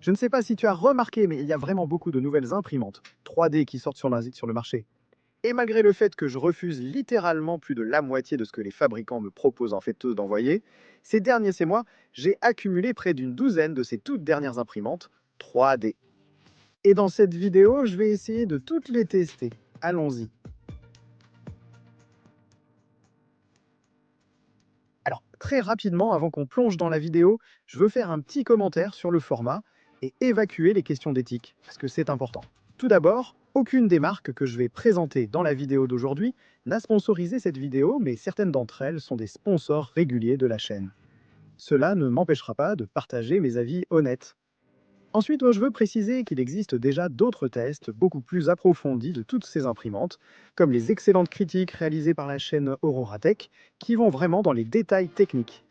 Je ne sais pas si tu as remarqué, mais il y a vraiment beaucoup de nouvelles imprimantes 3D qui sortent sur le marché. Et malgré le fait que je refuse littéralement plus de la moitié de ce que les fabricants me proposent en fait d'envoyer, ces derniers 6 mois, j'ai accumulé près d'une douzaine de ces toutes dernières imprimantes 3D. Et dans cette vidéo, je vais essayer de toutes les tester. Allons-y. Alors, très rapidement, avant qu'on plonge dans la vidéo, je veux faire un petit commentaire sur le format et évacuer les questions d'éthique, parce que c'est important. Tout d'abord, aucune des marques que je vais présenter dans la vidéo d'aujourd'hui n'a sponsorisé cette vidéo, mais certaines d'entre elles sont des sponsors réguliers de la chaîne. Cela ne m'empêchera pas de partager mes avis honnêtes. Ensuite, je veux préciser qu'il existe déjà d'autres tests beaucoup plus approfondis de toutes ces imprimantes, comme les excellentes critiques réalisées par la chaîne Aurora Tech, qui vont vraiment dans les détails techniques.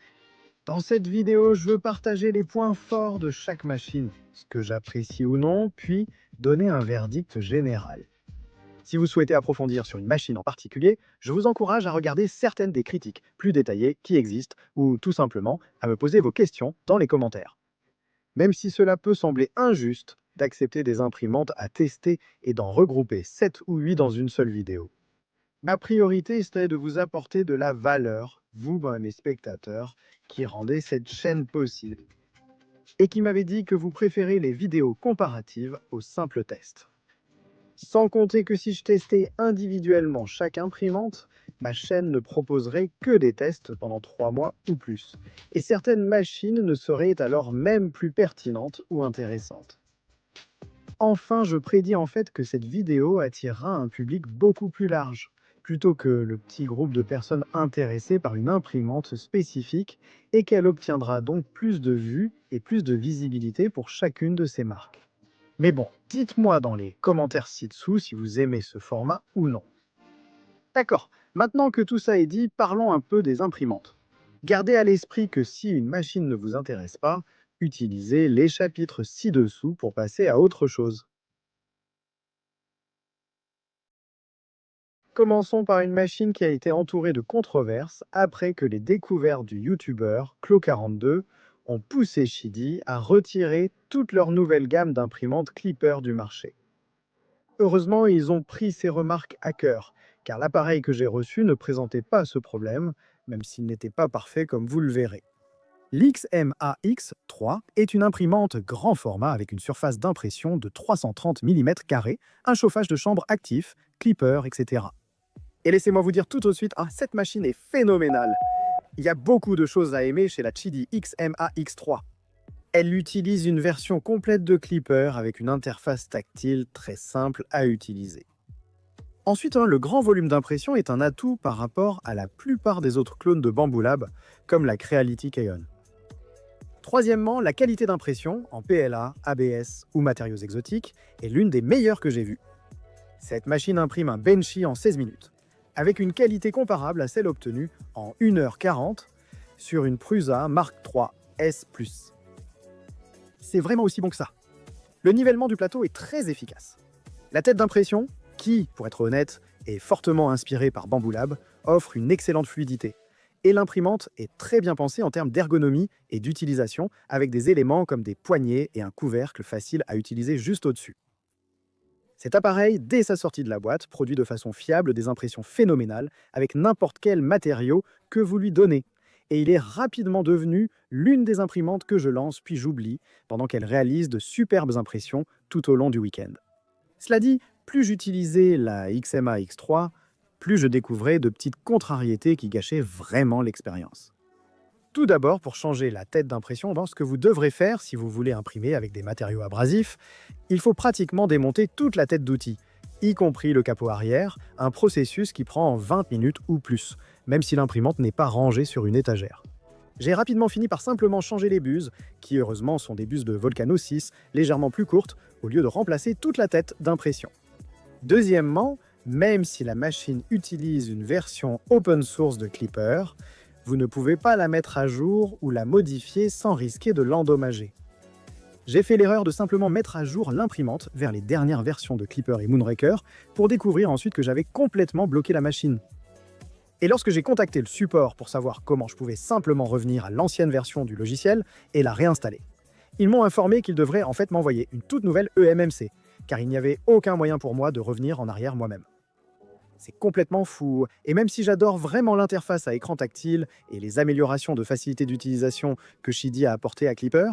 Dans cette vidéo, je veux partager les points forts de chaque machine, ce que j'apprécie ou non, puis donner un verdict général. Si vous souhaitez approfondir sur une machine en particulier, je vous encourage à regarder certaines des critiques plus détaillées qui existent, ou tout simplement à me poser vos questions dans les commentaires. Même si cela peut sembler injuste d'accepter des imprimantes à tester et d'en regrouper 7 ou 8 dans une seule vidéo. Ma priorité serait de vous apporter de la valeur, vous, mes spectateurs, qui rendez cette chaîne possible et qui m'avez dit que vous préférez les vidéos comparatives aux simples tests. Sans compter que si je testais individuellement chaque imprimante, ma chaîne ne proposerait que des tests pendant 3 mois ou plus. Et certaines machines ne seraient alors même plus pertinentes ou intéressantes. Enfin, je prédis en fait que cette vidéo attirera un public beaucoup plus large, plutôt que le petit groupe de personnes intéressées par une imprimante spécifique, et qu'elle obtiendra donc plus de vues et plus de visibilité pour chacune de ces marques. Mais bon, dites-moi dans les commentaires ci-dessous si vous aimez ce format ou non. D'accord, maintenant que tout ça est dit, parlons un peu des imprimantes. Gardez à l'esprit que si une machine ne vous intéresse pas, utilisez les chapitres ci-dessous pour passer à autre chose. Commençons par une machine qui a été entourée de controverses après que les découvertes du youtubeur Clo42 ont poussé Shidi à retirer toute leur nouvelle gamme d'imprimantes Clipper du marché. Heureusement, ils ont pris ces remarques à cœur, car l'appareil que j'ai reçu ne présentait pas ce problème, même s'il n'était pas parfait comme vous le verrez. L'XMAX3 est une imprimante grand format avec une surface d'impression de 330 mm², un chauffage de chambre actif, clipper, etc. Et laissez-moi vous dire tout de suite, cette machine est phénoménale. Il y a beaucoup de choses à aimer chez la Shidi XMAX3. Elle utilise une version complète de Clipper avec une interface tactile très simple à utiliser. Ensuite, le grand volume d'impression est un atout par rapport à la plupart des autres clones de Bambu Lab, comme la Creality Kaon. Troisièmement, la qualité d'impression, en PLA, ABS ou matériaux exotiques, est l'une des meilleures que j'ai vues. Cette machine imprime un Benchy en 16 minutes, avec une qualité comparable à celle obtenue en 1h40 sur une Prusa Mark III S+. C'est vraiment aussi bon que ça. Le nivellement du plateau est très efficace. La tête d'impression, qui, pour être honnête, est fortement inspirée par Bambu Lab, offre une excellente fluidité. Et l'imprimante est très bien pensée en termes d'ergonomie et d'utilisation, avec des éléments comme des poignées et un couvercle facile à utiliser juste au-dessus. Cet appareil, dès sa sortie de la boîte, produit de façon fiable des impressions phénoménales avec n'importe quel matériau que vous lui donnez. Et il est rapidement devenu l'une des imprimantes que je lance puis j'oublie pendant qu'elle réalise de superbes impressions tout au long du week-end. Cela dit, plus j'utilisais la XMAX3, plus je découvrais de petites contrariétés qui gâchaient vraiment l'expérience. Tout d'abord, pour changer la tête d'impression, ce que vous devrez faire si vous voulez imprimer avec des matériaux abrasifs, il faut pratiquement démonter toute la tête d'outil, y compris le capot arrière, un processus qui prend 20 minutes ou plus, même si l'imprimante n'est pas rangée sur une étagère. J'ai rapidement fini par simplement changer les buses, qui heureusement sont des buses de Volcano 6, légèrement plus courtes, au lieu de remplacer toute la tête d'impression. Deuxièmement, même si la machine utilise une version open source de Clipper, vous ne pouvez pas la mettre à jour ou la modifier sans risquer de l'endommager. J'ai fait l'erreur de simplement mettre à jour l'imprimante vers les dernières versions de Clipper et Moonraker pour découvrir ensuite que j'avais complètement bloqué la machine. Et lorsque j'ai contacté le support pour savoir comment je pouvais simplement revenir à l'ancienne version du logiciel et la réinstaller. Ils m'ont informé qu'ils devraient en fait m'envoyer une toute nouvelle eMMC, car il n'y avait aucun moyen pour moi de revenir en arrière moi-même. C'est complètement fou, et même si j'adore vraiment l'interface à écran tactile et les améliorations de facilité d'utilisation que Shidi a apportées à Clipper,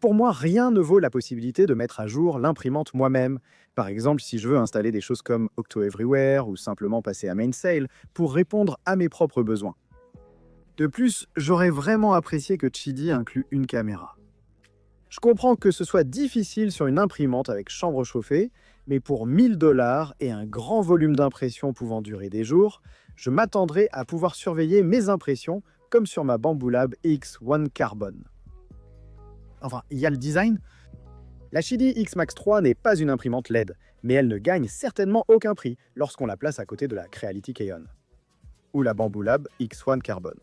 pour moi, rien ne vaut la possibilité de mettre à jour l'imprimante moi-même. Par exemple, si je veux installer des choses comme Octo Everywhere ou simplement passer à Mainsail pour répondre à mes propres besoins. De plus, j'aurais vraiment apprécié que Shidi inclue une caméra. Je comprends que ce soit difficile sur une imprimante avec chambre chauffée, mais pour 1000 $ et un grand volume d'impression pouvant durer des jours, je m'attendrai à pouvoir surveiller mes impressions comme sur ma Bambu Lab X1 Carbon. Enfin, il y a le design. La Shidi X-Max 3 n'est pas une imprimante LED, mais elle ne gagne certainement aucun prix lorsqu'on la place à côté de la Creality Kaon ou la Bambu Lab X1 Carbon.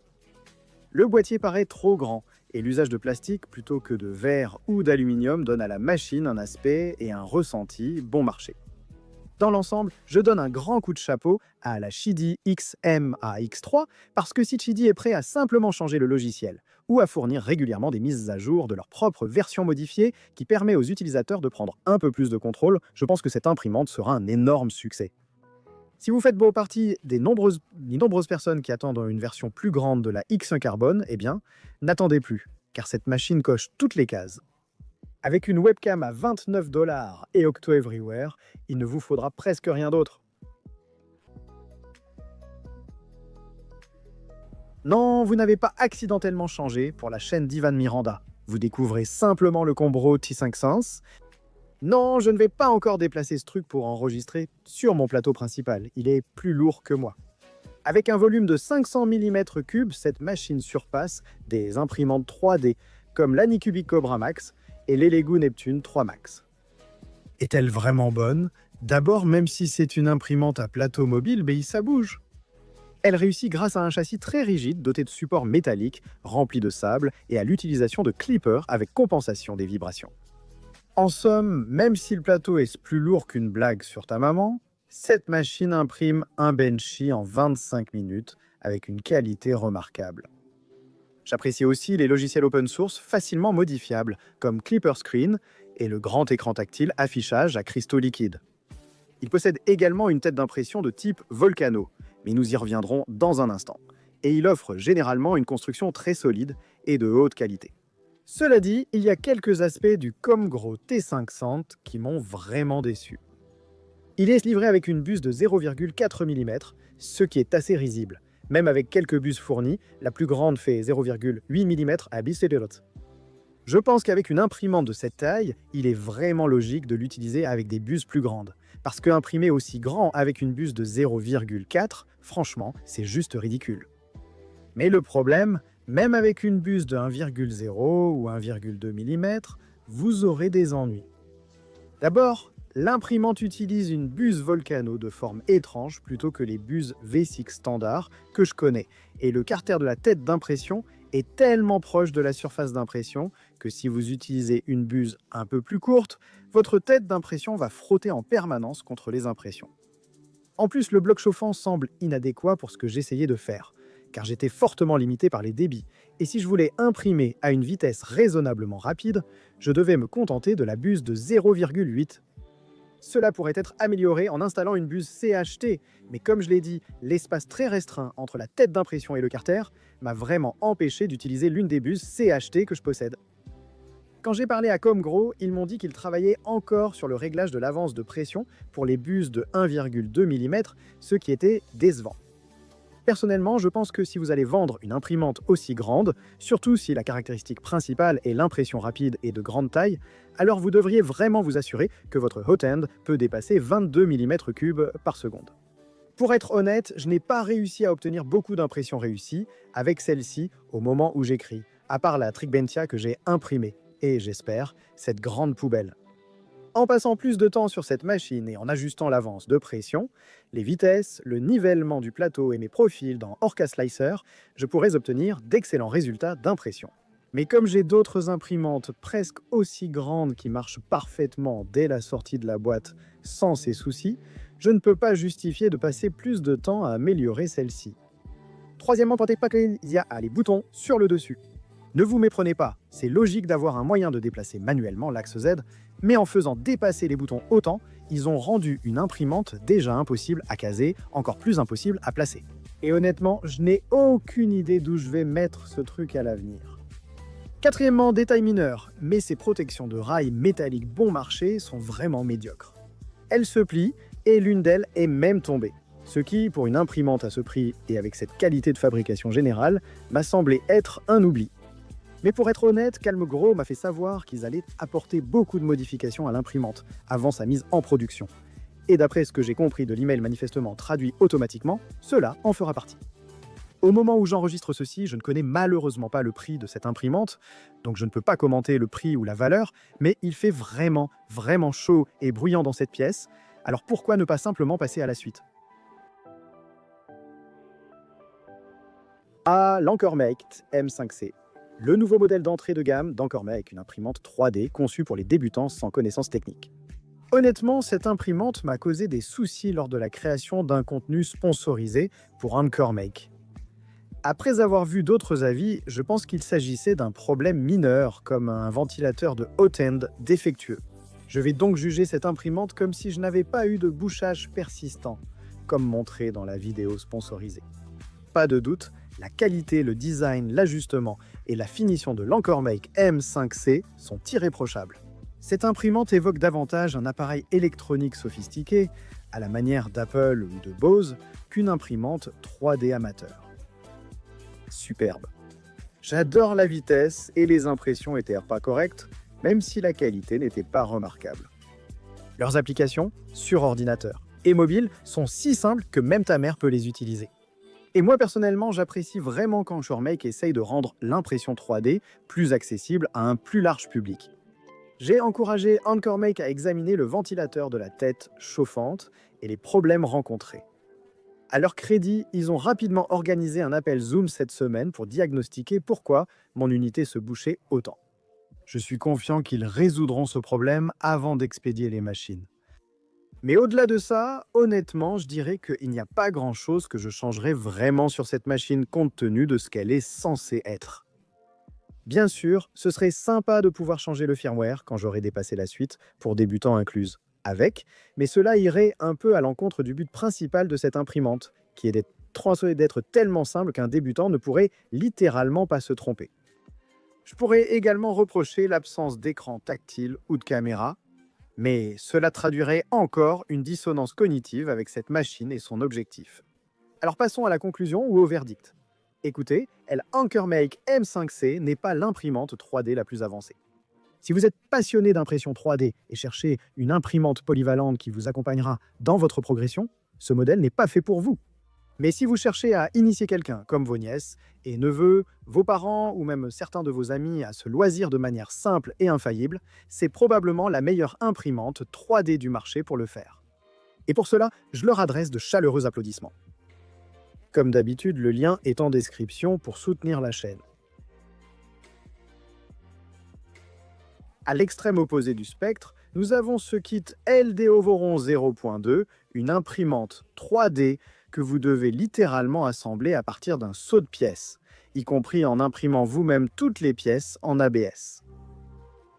Le boîtier paraît trop grand, et l'usage de plastique plutôt que de verre ou d'aluminium donne à la machine un aspect et un ressenti bon marché. Dans l'ensemble, je donne un grand coup de chapeau à la Shidi XM-AX3 parce que si Shidi est prêt à simplement changer le logiciel ou à fournir régulièrement des mises à jour de leur propre version modifiée qui permet aux utilisateurs de prendre un peu plus de contrôle, je pense que cette imprimante sera un énorme succès. Si vous faites partie des nombreuses personnes qui attendent une version plus grande de la X1 Carbon, eh bien, n'attendez plus, car cette machine coche toutes les cases. Avec une webcam à 29 $ et Octo Everywhere, il ne vous faudra presque rien d'autre. Non, vous n'avez pas accidentellement changé pour la chaîne d'Ivan Miranda. Vous découvrez simplement le Combro T5 Non, je ne vais pas encore déplacer ce truc pour enregistrer sur mon plateau principal. Il est plus lourd que moi. Avec un volume de 500 mm3, cette machine surpasse des imprimantes 3D comme l'Anycubic Cobra Max et l'Elegoo Neptune 3 Max. Est-elle vraiment bonne? D'abord, même si c'est une imprimante à plateau mobile, ça bouge. Elle réussit grâce à un châssis très rigide doté de supports métalliques remplis de sable et à l'utilisation de clippers avec compensation des vibrations. En somme, même si le plateau est plus lourd qu'une blague sur ta maman, cette machine imprime un Benchy en 25 minutes avec une qualité remarquable. J'apprécie aussi les logiciels open source facilement modifiables, comme Clipper Screen et le grand écran tactile affichage à cristaux liquides. Il possède également une tête d'impression de type Volcano, mais nous y reviendrons dans un instant. Et il offre généralement une construction très solide et de haute qualité. Cela dit, il y a quelques aspects du Combro T500 qui m'ont vraiment déçu. Il est livré avec une buse de 0,4 mm, ce qui est assez risible. Même avec quelques buses fournies, la plus grande fait 0,8 mm à Bistedirot. Je pense qu'avec une imprimante de cette taille, il est vraiment logique de l'utiliser avec des buses plus grandes. Parce que imprimer aussi grand avec une buse de 0,4, franchement, c'est juste ridicule. Mais le problème, même avec une buse de 1,0 ou 1,2 mm, vous aurez des ennuis. D'abord, l'imprimante utilise une buse Volcano de forme étrange plutôt que les buses V6 standard que je connais, et le carter de la tête d'impression est tellement proche de la surface d'impression que si vous utilisez une buse un peu plus courte, votre tête d'impression va frotter en permanence contre les impressions. En plus, le bloc chauffant semble inadéquat pour ce que j'essayais de faire, car j'étais fortement limité par les débits, et si je voulais imprimer à une vitesse raisonnablement rapide, je devais me contenter de la buse de 0,8. Cela pourrait être amélioré en installant une buse CHT, mais comme je l'ai dit, l'espace très restreint entre la tête d'impression et le carter m'a vraiment empêché d'utiliser l'une des buses CHT que je possède. Quand j'ai parlé à Combro, ils m'ont dit qu'ils travaillaient encore sur le réglage de l'avance de pression pour les buses de 1,2 mm, ce qui était décevant. Personnellement, je pense que si vous allez vendre une imprimante aussi grande, surtout si la caractéristique principale est l'impression rapide et de grande taille, alors vous devriez vraiment vous assurer que votre hot-end peut dépasser 22 mm3 par seconde. Pour être honnête, je n'ai pas réussi à obtenir beaucoup d'impressions réussies avec celle-ci au moment où j'écris, à part la Trickbentia que j'ai imprimée, et j'espère, cette grande poubelle. En passant plus de temps sur cette machine et en ajustant l'avance de pression, les vitesses, le nivellement du plateau et mes profils dans Orca Slicer, je pourrais obtenir d'excellents résultats d'impression. Mais comme j'ai d'autres imprimantes presque aussi grandes qui marchent parfaitement dès la sortie de la boîte sans ces soucis, je ne peux pas justifier de passer plus de temps à améliorer celle-ci. Troisièmement, pensez pas qu'il y a les boutons sur le dessus. Ne vous méprenez pas, c'est logique d'avoir un moyen de déplacer manuellement l'axe Z, mais en faisant dépasser les boutons autant, ils ont rendu une imprimante déjà impossible à caser, encore plus impossible à placer. Et honnêtement, je n'ai aucune idée d'où je vais mettre ce truc à l'avenir. Quatrièmement, détail mineur, mais ces protections de rails métalliques bon marché sont vraiment médiocres. Elles se plient et l'une d'elles est même tombée. Ce qui, pour une imprimante à ce prix et avec cette qualité de fabrication générale, m'a semblé être un oubli. Mais pour être honnête, Calme Gros m'a fait savoir qu'ils allaient apporter beaucoup de modifications à l'imprimante avant sa mise en production. Et d'après ce que j'ai compris de l'email manifestement traduit automatiquement, cela en fera partie. Au moment où j'enregistre ceci, je ne connais malheureusement pas le prix de cette imprimante, donc je ne peux pas commenter le prix ou la valeur, mais il fait vraiment chaud et bruyant dans cette pièce, alors pourquoi ne pas simplement passer à la suite? Ah, l'Anchormake M5C. Le nouveau modèle d'entrée de gamme d'Anchormake avec une imprimante 3D conçue pour les débutants sans connaissances techniques. Honnêtement, cette imprimante m'a causé des soucis lors de la création d'un contenu sponsorisé pour Anchormake. Après avoir vu d'autres avis, je pense qu'il s'agissait d'un problème mineur, comme un ventilateur de haut-end défectueux. Je vais donc juger cette imprimante comme si je n'avais pas eu de bouchage persistant, comme montré dans la vidéo sponsorisée. Pas de doute, la qualité, le design, l'ajustement et la finition de l'Anchormake M5C sont irréprochables. Cette imprimante évoque davantage un appareil électronique sophistiqué, à la manière d'Apple ou de Bose, qu'une imprimante 3D amateur. Superbe. J'adore la vitesse et les impressions étaient pas correctes, même si la qualité n'était pas remarquable. Leurs applications, sur ordinateur et mobile, sont si simples que même ta mère peut les utiliser. Et moi personnellement, j'apprécie vraiment quand Anchormake essaye de rendre l'impression 3D plus accessible à un plus large public. J'ai encouragé Anchormake à examiner le ventilateur de la tête chauffante et les problèmes rencontrés. À leur crédit, ils ont rapidement organisé un appel Zoom cette semaine pour diagnostiquer pourquoi mon unité se bouchait autant. Je suis confiant qu'ils résoudront ce problème avant d'expédier les machines. Mais au-delà de ça, honnêtement, je dirais qu'il n'y a pas grand-chose que je changerais vraiment sur cette machine compte tenu de ce qu'elle est censée être. Bien sûr, ce serait sympa de pouvoir changer le firmware quand j'aurai dépassé la suite, pour débutants incluse, avec, mais cela irait un peu à l'encontre du but principal de cette imprimante, qui est d'être tellement simple qu'un débutant ne pourrait littéralement pas se tromper. Je pourrais également reprocher l'absence d'écran tactile ou de caméra, mais cela traduirait encore une dissonance cognitive avec cette machine et son objectif. Alors passons à la conclusion ou au verdict. Écoutez, l'Anchormake M5C n'est pas l'imprimante 3D la plus avancée. Si vous êtes passionné d'impression 3D et cherchez une imprimante polyvalente qui vous accompagnera dans votre progression, ce modèle n'est pas fait pour vous. Mais si vous cherchez à initier quelqu'un, comme vos nièces et neveux, vos parents ou même certains de vos amis à se loisir de manière simple et infaillible, c'est probablement la meilleure imprimante 3D du marché pour le faire. Et pour cela, je leur adresse de chaleureux applaudissements. Comme d'habitude, le lien est en description pour soutenir la chaîne. À l'extrême opposé du spectre, nous avons ce kit LDO Voron 0.2, une imprimante 3D que vous devez littéralement assembler à partir d'un seau de pièces, y compris en imprimant vous-même toutes les pièces en ABS.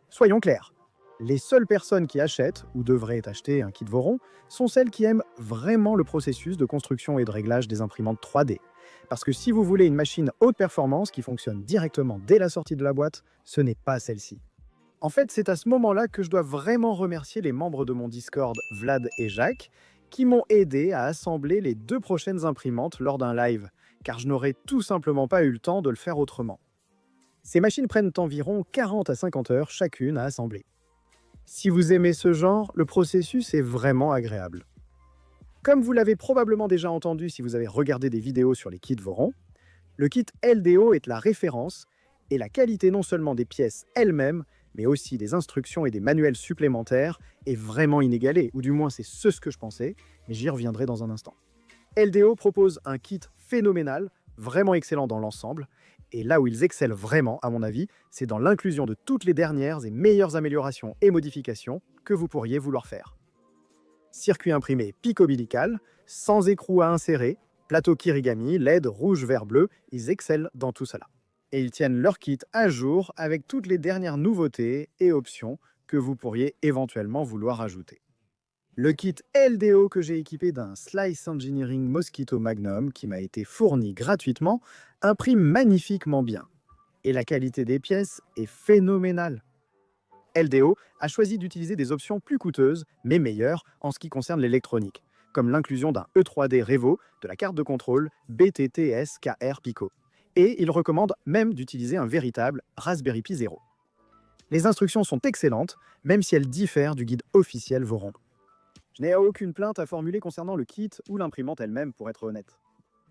Soyons clairs, les seules personnes qui achètent ou devraient acheter un kit Voron sont celles qui aiment vraiment le processus de construction et de réglage des imprimantes 3D. Parce que si vous voulez une machine haute performance qui fonctionne directement dès la sortie de la boîte, ce n'est pas celle-ci. En fait, c'est à ce moment-là que je dois vraiment remercier les membres de mon Discord, Vlad et Jacques, qui m'ont aidé à assembler les 2 prochaines imprimantes lors d'un live, car je n'aurais tout simplement pas eu le temps de le faire autrement. Ces machines prennent environ 40 à 50 heures chacune à assembler. Si vous aimez ce genre, le processus est vraiment agréable. Comme vous l'avez probablement déjà entendu si vous avez regardé des vidéos sur les kits Voron, le kit LDO est la référence et la qualité non seulement des pièces elles-mêmes, mais aussi des instructions et des manuels supplémentaires est vraiment inégalée, ou du moins c'est ce que je pensais, mais j'y reviendrai dans un instant. LDO propose un kit phénoménal, vraiment excellent dans l'ensemble, et là où ils excellent vraiment, à mon avis, c'est dans l'inclusion de toutes les dernières et meilleures améliorations et modifications que vous pourriez vouloir faire. Circuit imprimé pico-bilical, sans écrou à insérer, plateau Kirigami, LED rouge, vert, bleu, ils excellent dans tout cela. Et ils tiennent leur kit à jour avec toutes les dernières nouveautés et options que vous pourriez éventuellement vouloir ajouter. Le kit LDO que j'ai équipé d'un Slice Engineering Mosquito Magnum qui m'a été fourni gratuitement imprime magnifiquement bien. Et la qualité des pièces est phénoménale. LDO a choisi d'utiliser des options plus coûteuses, mais meilleures en ce qui concerne l'électronique, comme l'inclusion d'un E3D Revo de la carte de contrôle BTTS KR Pico. Et il recommande même d'utiliser un véritable Raspberry Pi Zero. Les instructions sont excellentes, même si elles diffèrent du guide officiel Voron. Je n'ai aucune plainte à formuler concernant le kit ou l'imprimante elle-même, pour être honnête.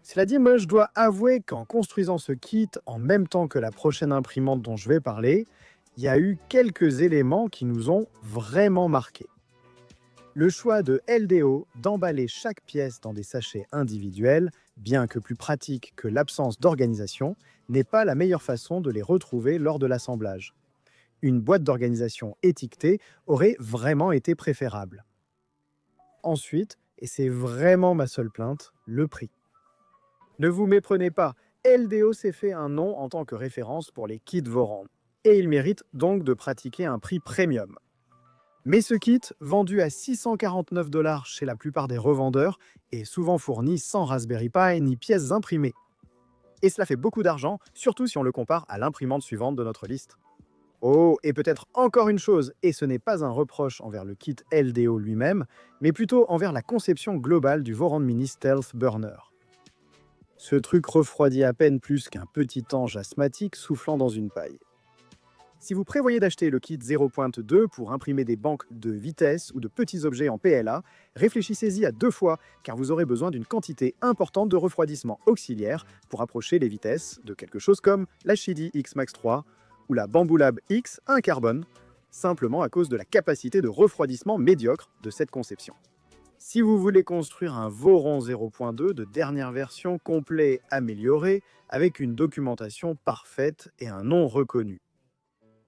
Cela dit, moi je dois avouer qu'en construisant ce kit en même temps que la prochaine imprimante dont je vais parler, il y a eu quelques éléments qui nous ont vraiment marqués. Le choix de LDO d'emballer chaque pièce dans des sachets individuels, bien que plus pratique que l'absence d'organisation, n'est pas la meilleure façon de les retrouver lors de l'assemblage. Une boîte d'organisation étiquetée aurait vraiment été préférable. Ensuite, et c'est vraiment ma seule plainte, le prix. Ne vous méprenez pas, LDO s'est fait un nom en tant que référence pour les kits Voron, et il mérite donc de pratiquer un prix premium. Mais ce kit, vendu à 649 $ chez la plupart des revendeurs, est souvent fourni sans Raspberry Pi ni pièces imprimées. Et cela fait beaucoup d'argent, surtout si on le compare à l'imprimante suivante de notre liste. Oh, et peut-être encore une chose, et ce n'est pas un reproche envers le kit LDO lui-même, mais plutôt envers la conception globale du Voron Mini Stealth Burner. Ce truc refroidit à peine plus qu'un petit ange asthmatique soufflant dans une paille. Si vous prévoyez d'acheter le kit 0.2 pour imprimer des banques de vitesse ou de petits objets en PLA, réfléchissez-y à 2 fois car vous aurez besoin d'une quantité importante de refroidissement auxiliaire pour approcher les vitesses de quelque chose comme la Shidi X Max 3 ou la Bambu-Lab X 1 carbone, simplement à cause de la capacité de refroidissement médiocre de cette conception. Si vous voulez construire un Voron 0.2 de dernière version complet amélioré avec une documentation parfaite et un nom reconnu,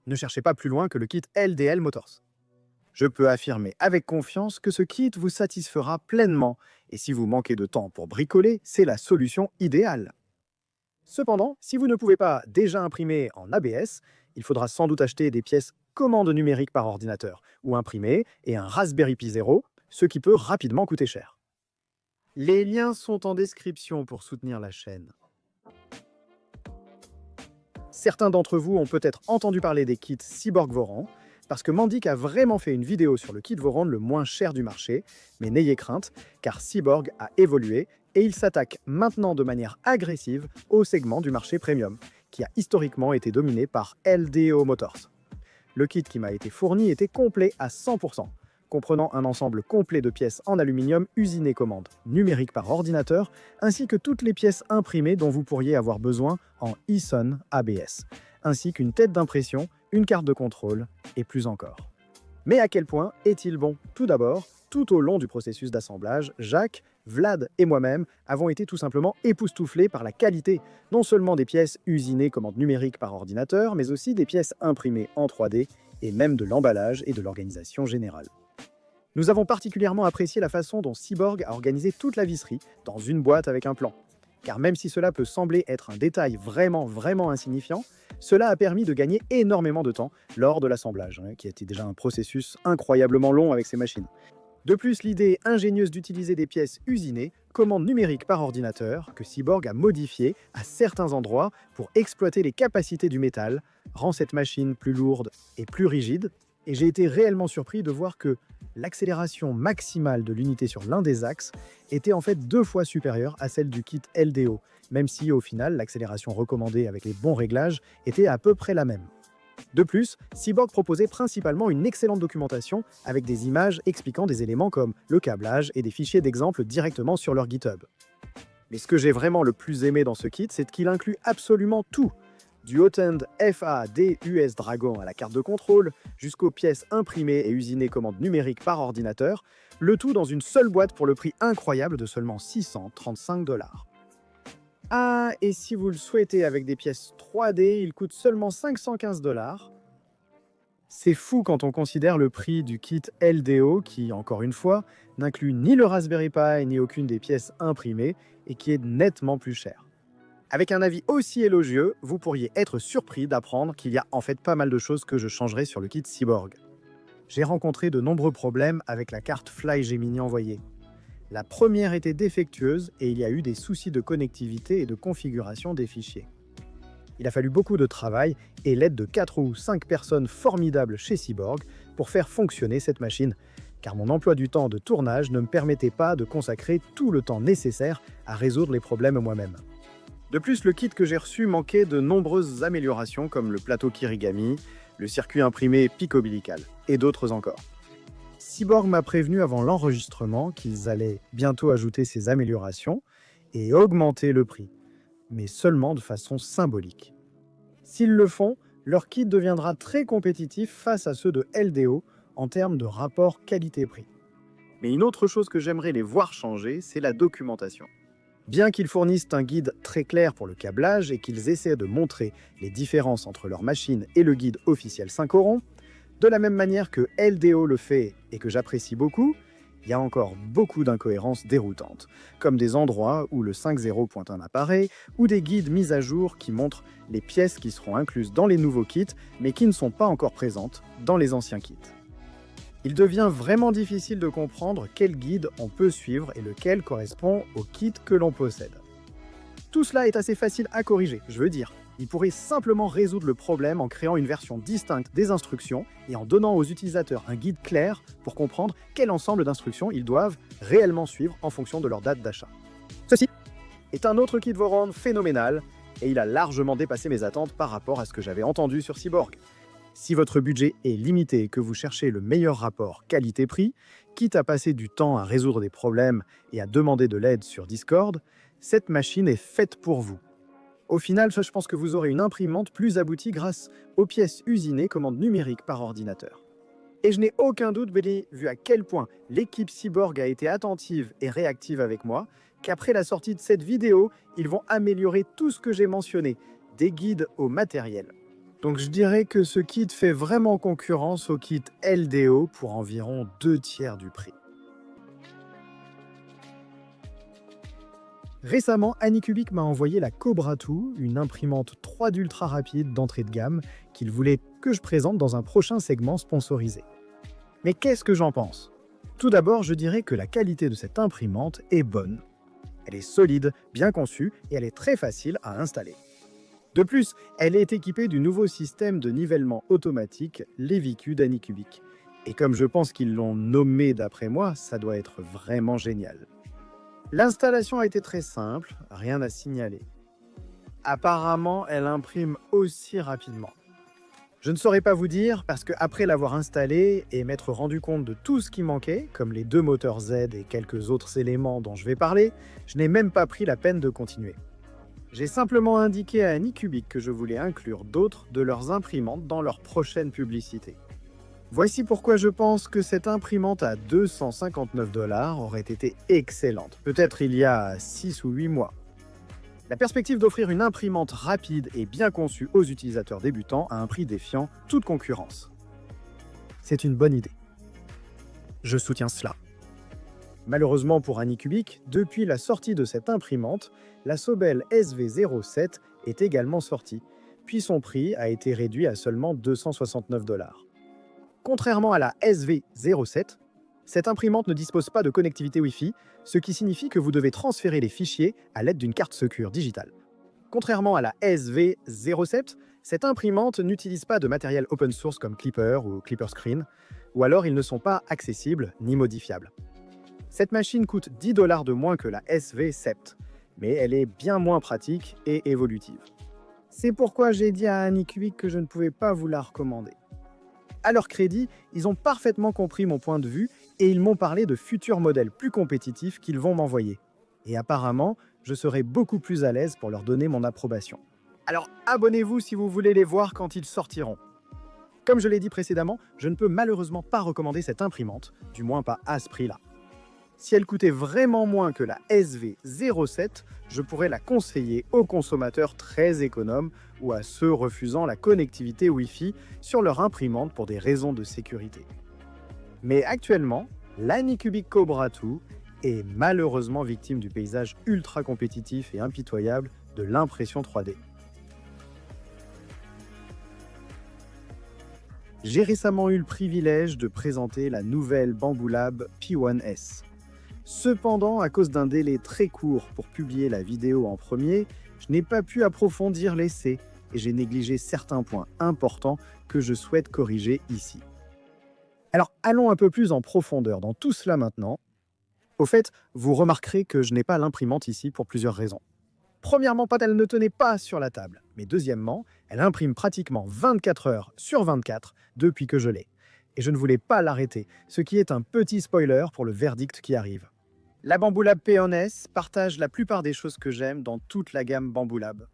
ne cherchez pas plus loin que le kit LDL Motors. Je peux affirmer avec confiance que ce kit vous satisfera pleinement, et si vous manquez de temps pour bricoler, c'est la solution idéale. Cependant, si vous ne pouvez pas déjà imprimer en ABS, il faudra sans doute acheter des pièces commande numérique par ordinateur, ou imprimer, et un Raspberry Pi Zero, ce qui peut rapidement coûter cher. Les liens sont en description pour soutenir la chaîne. Certains d'entre vous ont peut-être entendu parler des kits Cyborg Voron, parce que Mandic a vraiment fait une vidéo sur le kit Voron le moins cher du marché, mais n'ayez crainte, car Cyborg a évolué et il s'attaque maintenant de manière agressive au segment du marché premium, qui a historiquement été dominé par LDO Motors. Le kit qui m'a été fourni était complet à 100%, comprenant un ensemble complet de pièces en aluminium usinées commande numérique par ordinateur, ainsi que toutes les pièces imprimées dont vous pourriez avoir besoin en ESON ABS, ainsi qu'une tête d'impression, une carte de contrôle et plus encore. Mais à quel point est-il bon? Tout d'abord, tout au long du processus d'assemblage, Jacques, Vlad et moi-même avons été tout simplement époustouflés par la qualité, non seulement des pièces usinées commande numérique par ordinateur, mais aussi des pièces imprimées en 3D et même de l'emballage et de l'organisation générale. Nous avons particulièrement apprécié la façon dont Cyborg a organisé toute la visserie dans une boîte avec un plan. Car même si cela peut sembler être un détail vraiment insignifiant, cela a permis de gagner énormément de temps lors de l'assemblage, qui était déjà un processus incroyablement long avec ces machines. De plus, l'idée ingénieuse d'utiliser des pièces usinées, commande numérique par ordinateur, que Cyborg a modifié à certains endroits pour exploiter les capacités du métal, rend cette machine plus lourde et plus rigide, et j'ai été réellement surpris de voir que l'accélération maximale de l'unité sur l'un des axes était en fait 2 fois supérieure à celle du kit LDO, même si au final l'accélération recommandée avec les bons réglages était à peu près la même. De plus, Cyborg proposait principalement une excellente documentation avec des images expliquant des éléments comme le câblage et des fichiers d'exemples directement sur leur GitHub. Mais ce que j'ai vraiment le plus aimé dans ce kit, c'est qu'il inclut absolument tout, du Hotend FA-DUS Dragon à la carte de contrôle, jusqu'aux pièces imprimées et usinées commande numérique par ordinateur, le tout dans une seule boîte pour le prix incroyable de seulement 635 $. Ah, et si vous le souhaitez avec des pièces 3D, il coûte seulement 515 $. C'est fou quand on considère le prix du kit LDO qui, encore une fois, n'inclut ni le Raspberry Pi ni aucune des pièces imprimées et qui est nettement plus cher. Avec un avis aussi élogieux, vous pourriez être surpris d'apprendre qu'il y a en fait pas mal de choses que je changerais sur le kit Cyborg. J'ai rencontré de nombreux problèmes avec la carte Fly Gemini envoyée. La première était défectueuse et il y a eu des soucis de connectivité et de configuration des fichiers. Il a fallu beaucoup de travail et l'aide de 4 ou 5 personnes formidables chez Cyborg pour faire fonctionner cette machine, car mon emploi du temps de tournage ne me permettait pas de consacrer tout le temps nécessaire à résoudre les problèmes moi-même. De plus, le kit que j'ai reçu manquait de nombreuses améliorations comme le plateau Kirigami, le circuit imprimé pico-bilical et d'autres encore. Cyborg m'a prévenu avant l'enregistrement qu'ils allaient bientôt ajouter ces améliorations et augmenter le prix, mais seulement de façon symbolique. S'ils le font, leur kit deviendra très compétitif face à ceux de LDO en termes de rapport qualité-prix. Mais une autre chose que j'aimerais les voir changer, c'est la documentation. Bien qu'ils fournissent un guide très clair pour le câblage et qu'ils essaient de montrer les différences entre leur machine et le guide officiel 5 Oron, de la même manière que LDO le fait et que j'apprécie beaucoup, il y a encore beaucoup d'incohérences déroutantes, comme des endroits où le 5.0 pointe un appareil ou des guides mis à jour qui montrent les pièces qui seront incluses dans les nouveaux kits mais qui ne sont pas encore présentes dans les anciens kits. Il devient vraiment difficile de comprendre quel guide on peut suivre et lequel correspond au kit que l'on possède. Tout cela est assez facile à corriger, je veux dire. Il pourrait simplement résoudre le problème en créant une version distincte des instructions et en donnant aux utilisateurs un guide clair pour comprendre quel ensemble d'instructions ils doivent réellement suivre en fonction de leur date d'achat. Ceci est un autre kit Voron phénoménal et il a largement dépassé mes attentes par rapport à ce que j'avais entendu sur Cyborg. Si votre budget est limité et que vous cherchez le meilleur rapport qualité-prix, quitte à passer du temps à résoudre des problèmes et à demander de l'aide sur Discord, cette machine est faite pour vous. Au final, je pense que vous aurez une imprimante plus aboutie grâce aux pièces usinées commande numérique par ordinateur. Et je n'ai aucun doute, vu à quel point l'équipe Cyborg a été attentive et réactive avec moi, qu'après la sortie de cette vidéo, ils vont améliorer tout ce que j'ai mentionné, des guides au matériel. Donc je dirais que ce kit fait vraiment concurrence au kit LDO pour environ 2/3 du prix. Récemment, Anycubic m'a envoyé la Cobra 2, une imprimante 3D ultra rapide d'entrée de gamme qu'il voulait que je présente dans un prochain segment sponsorisé. Mais qu'est-ce que j'en pense? Tout d'abord, je dirais que la qualité de cette imprimante est bonne. Elle est solide, bien conçue et elle est très facile à installer. De plus, elle est équipée du nouveau système de nivellement automatique Leviq d'Anycubic. Et comme je pense qu'ils l'ont nommé d'après moi, ça doit être vraiment génial. L'installation a été très simple, rien à signaler. Apparemment, elle imprime aussi rapidement. Je ne saurais pas vous dire parce qu'après l'avoir installée et m'être rendu compte de tout ce qui manquait, comme les 2 moteurs Z et quelques autres éléments dont je vais parler, je n'ai même pas pris la peine de continuer. J'ai simplement indiqué à Anycubic que je voulais inclure d'autres de leurs imprimantes dans leur prochaine publicité. Voici pourquoi je pense que cette imprimante à 259 $ aurait été excellente, peut-être il y a 6 ou 8 mois. La perspective d'offrir une imprimante rapide et bien conçue aux utilisateurs débutants à un prix défiant toute concurrence. C'est une bonne idée. Je soutiens cela. Malheureusement pour Anycubic, depuis la sortie de cette imprimante, la Sobel SV07 est également sortie, puis son prix a été réduit à seulement 269 $. Contrairement à la SV07, cette imprimante ne dispose pas de connectivité Wi-Fi, ce qui signifie que vous devez transférer les fichiers à l'aide d'une carte Secure digitale. Contrairement à la SV07, cette imprimante n'utilise pas de matériel open source comme Clipper ou Clipper Screen, ou alors ils ne sont pas accessibles ni modifiables. Cette machine coûte 10 $ de moins que la SV7, mais elle est bien moins pratique et évolutive. C'est pourquoi j'ai dit à Anycubic que je ne pouvais pas vous la recommander. À leur crédit, ils ont parfaitement compris mon point de vue et ils m'ont parlé de futurs modèles plus compétitifs qu'ils vont m'envoyer. Et apparemment, je serai beaucoup plus à l'aise pour leur donner mon approbation. Alors abonnez-vous si vous voulez les voir quand ils sortiront. Comme je l'ai dit précédemment, je ne peux malheureusement pas recommander cette imprimante, du moins pas à ce prix-là. Si elle coûtait vraiment moins que la SV07, je pourrais la conseiller aux consommateurs très économes ou à ceux refusant la connectivité Wi-Fi sur leur imprimante pour des raisons de sécurité. Mais actuellement, l'Anycubic Cobra 2 est malheureusement victime du paysage ultra compétitif et impitoyable de l'impression 3D. J'ai récemment eu le privilège de présenter la nouvelle Bambu Lab P1S. Cependant, à cause d'un délai très court pour publier la vidéo en premier, je n'ai pas pu approfondir l'essai et j'ai négligé certains points importants que je souhaite corriger ici. Alors, allons un peu plus en profondeur dans tout cela maintenant. Au fait, vous remarquerez que je n'ai pas l'imprimante ici pour plusieurs raisons. Premièrement, elle ne tenait pas sur la table, mais deuxièmement, elle imprime pratiquement 24 heures sur 24 depuis que je l'ai. Et je ne voulais pas l'arrêter, ce qui est un petit spoiler pour le verdict qui arrive. La Bambu Lab P1S partage la plupart des choses que j'aime dans toute la gamme Bambu Lab.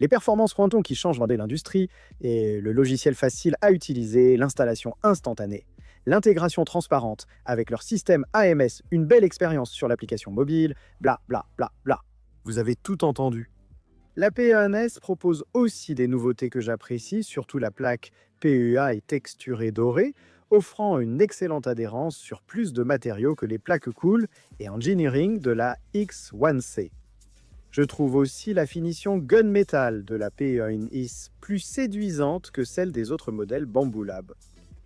Les performances frontons qui changent l'industrie, et le logiciel facile à utiliser, l'installation instantanée, l'intégration transparente avec leur système AMS, une belle expérience sur l'application mobile, bla bla bla bla. Vous avez tout entendu. La P1S propose aussi des nouveautés que j'apprécie, surtout la plaque PEA et texturée dorée, offrant une excellente adhérence sur plus de matériaux que les plaques cool et engineering de la X1C. Je trouve aussi la finition gunmetal de la P1S plus séduisante que celle des autres modèles Bambu Lab.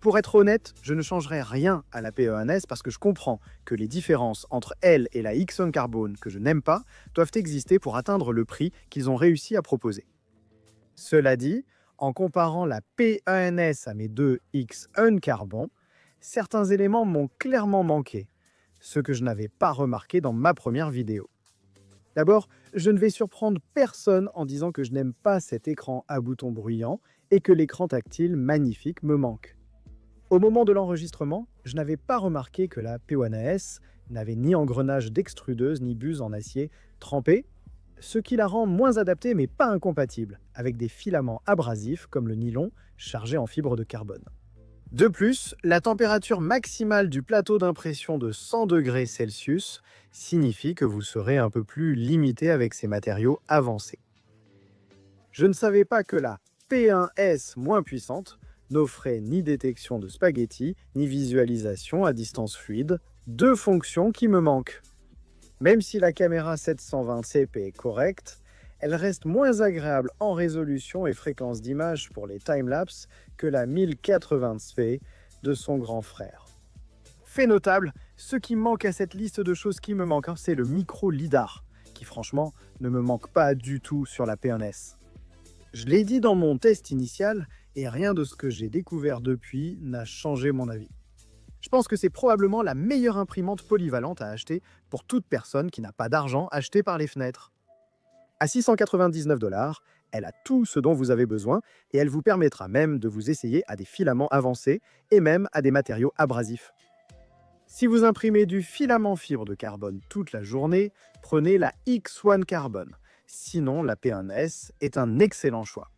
Pour être honnête, je ne changerai rien à la P1S parce que je comprends que les différences entre elle et la X1 Carbone que je n'aime pas doivent exister pour atteindre le prix qu'ils ont réussi à proposer. Cela dit, en comparant la P1S à mes deux X1 Carbone, certains éléments m'ont clairement manqué, ce que je n'avais pas remarqué dans ma première vidéo. D'abord, je ne vais surprendre personne en disant que je n'aime pas cet écran à boutons bruyants et que l'écran tactile magnifique me manque. Au moment de l'enregistrement, je n'avais pas remarqué que la P1S n'avait ni engrenage d'extrudeuse ni buse en acier trempé, ce qui la rend moins adaptée mais pas incompatible avec des filaments abrasifs comme le nylon chargé en fibre de carbone. De plus, la température maximale du plateau d'impression de 100 degrés Celsius signifie que vous serez un peu plus limité avec ces matériaux avancés. Je ne savais pas que la P1S moins puissante n'offrait ni détection de spaghettis, ni visualisation à distance fluide, deux fonctions qui me manquent. Même si la caméra 720cp est correcte, elle reste moins agréable en résolution et fréquence d'image pour les timelapses que la 1080p de son grand frère. Fait notable, ce qui manque à cette liste de choses qui me manquent, c'est le micro LiDAR, qui franchement ne me manque pas du tout sur la P1S. Je l'ai dit dans mon test initial, et rien de ce que j'ai découvert depuis n'a changé mon avis. Je pense que c'est probablement la meilleure imprimante polyvalente à acheter pour toute personne qui n'a pas d'argent acheté par les fenêtres. À 699 $, elle a tout ce dont vous avez besoin et elle vous permettra même de vous essayer à des filaments avancés et même à des matériaux abrasifs. Si vous imprimez du filament fibre de carbone toute la journée, prenez la X1 Carbone. Sinon, la P1S est un excellent choix.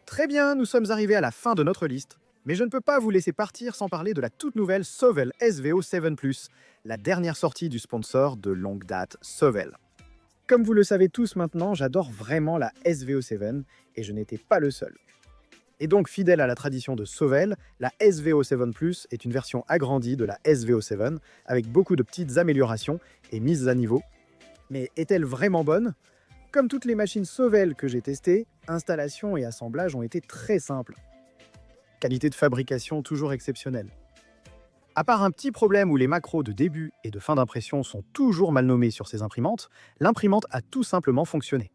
Très bien, nous sommes arrivés à la fin de notre liste. Mais je ne peux pas vous laisser partir sans parler de la toute nouvelle Sovel SVO7 Plus, la dernière sortie du sponsor de longue date Sovel. Comme vous le savez tous maintenant, j'adore vraiment la SVO7 et je n'étais pas le seul. Et donc, fidèle à la tradition de Sovel, la SVO7 Plus est une version agrandie de la SVO7 avec beaucoup de petites améliorations et mises à niveau. Mais est-elle vraiment bonne ? Comme toutes les machines Sovel que j'ai testées, installation et assemblage ont été très simples. Qualité de fabrication toujours exceptionnelle. À part un petit problème où les macros de début et de fin d'impression sont toujours mal nommés sur ces imprimantes, l'imprimante a tout simplement fonctionné.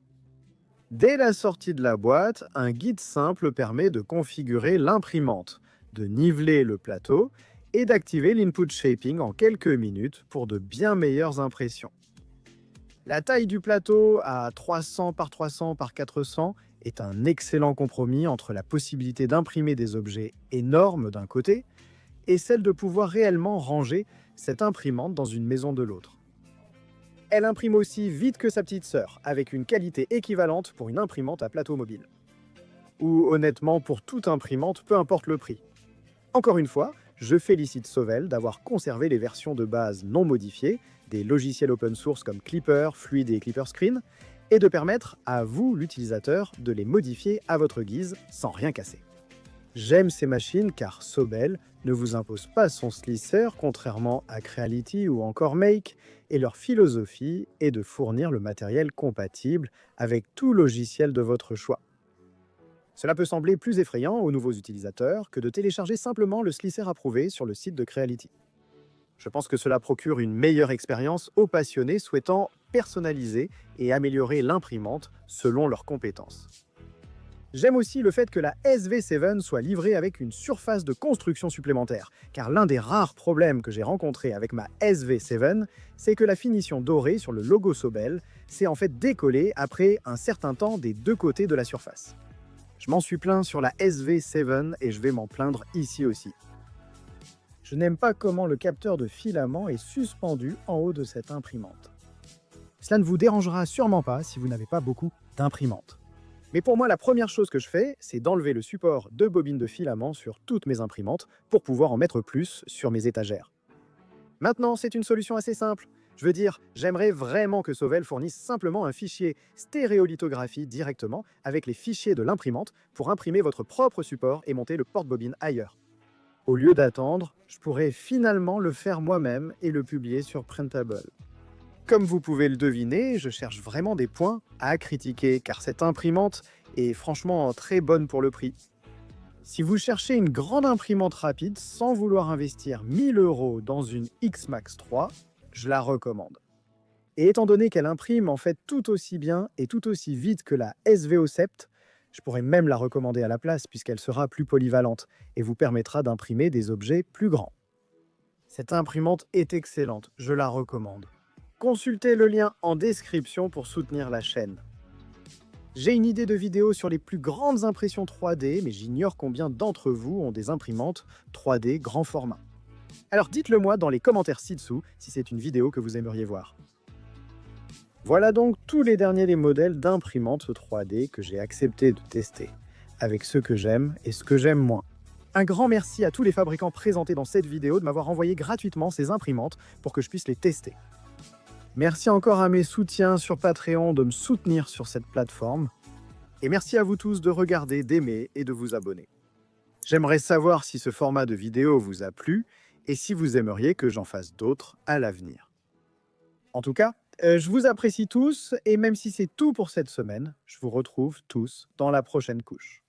Dès la sortie de la boîte, un guide simple permet de configurer l'imprimante, de niveler le plateau et d'activer l'input shaping en quelques minutes pour de bien meilleures impressions. La taille du plateau à 300 par 300 par 400 est un excellent compromis entre la possibilité d'imprimer des objets énormes d'un côté et celle de pouvoir réellement ranger cette imprimante dans une maison de l'autre. Elle imprime aussi vite que sa petite sœur, avec une qualité équivalente pour une imprimante à plateau mobile. Ou honnêtement pour toute imprimante, peu importe le prix. Encore une fois, je félicite Sovel d'avoir conservé les versions de base non modifiées, des logiciels open source comme Klipper, Fluid et Klipper Screen, et de permettre à vous, l'utilisateur, de les modifier à votre guise sans rien casser. J'aime ces machines car Sobel ne vous impose pas son slicer, contrairement à Creality ou encore Make, et leur philosophie est de fournir le matériel compatible avec tout logiciel de votre choix. Cela peut sembler plus effrayant aux nouveaux utilisateurs que de télécharger simplement le slicer approuvé sur le site de Creality. Je pense que cela procure une meilleure expérience aux passionnés souhaitant personnaliser et améliorer l'imprimante selon leurs compétences. J'aime aussi le fait que la SV7 soit livrée avec une surface de construction supplémentaire, car l'un des rares problèmes que j'ai rencontrés avec ma SV7, c'est que la finition dorée sur le logo Sobel s'est en fait décollée après un certain temps des deux côtés de la surface. Je m'en suis plaint sur la SV7 et je vais m'en plaindre ici aussi. Je n'aime pas comment le capteur de filament est suspendu en haut de cette imprimante. Cela ne vous dérangera sûrement pas si vous n'avez pas beaucoup d'imprimantes. Mais pour moi, la première chose que je fais, c'est d'enlever le support de bobines de filament sur toutes mes imprimantes pour pouvoir en mettre plus sur mes étagères. Maintenant, c'est une solution assez simple. Je veux dire, j'aimerais vraiment que Sobel fournisse simplement un fichier stéréolithographie directement avec les fichiers de l'imprimante pour imprimer votre propre support et monter le porte-bobine ailleurs. Au lieu d'attendre, je pourrais finalement le faire moi-même et le publier sur Printable. Comme vous pouvez le deviner, je cherche vraiment des points à critiquer car cette imprimante est franchement très bonne pour le prix. Si vous cherchez une grande imprimante rapide sans vouloir investir 1000 € dans une X-Max 3, je la recommande. Et étant donné qu'elle imprime en fait tout aussi bien et tout aussi vite que la SVO Sept, je pourrais même la recommander à la place puisqu'elle sera plus polyvalente et vous permettra d'imprimer des objets plus grands. Cette imprimante est excellente, je la recommande. Consultez le lien en description pour soutenir la chaîne. J'ai une idée de vidéo sur les plus grandes impressions 3D, mais j'ignore combien d'entre vous ont des imprimantes 3D grand format. Alors dites-le moi dans les commentaires ci-dessous si c'est une vidéo que vous aimeriez voir. Voilà donc tous les derniers modèles d'imprimantes 3D que j'ai accepté de tester, avec ceux que j'aime et ceux que j'aime moins. Un grand merci à tous les fabricants présentés dans cette vidéo de m'avoir envoyé gratuitement ces imprimantes pour que je puisse les tester. Merci encore à mes soutiens sur Patreon de me soutenir sur cette plateforme. Et merci à vous tous de regarder, d'aimer et de vous abonner. J'aimerais savoir si ce format de vidéo vous a plu et si vous aimeriez que j'en fasse d'autres à l'avenir. En tout cas, je vous apprécie tous et même si c'est tout pour cette semaine, je vous retrouve tous dans la prochaine couche.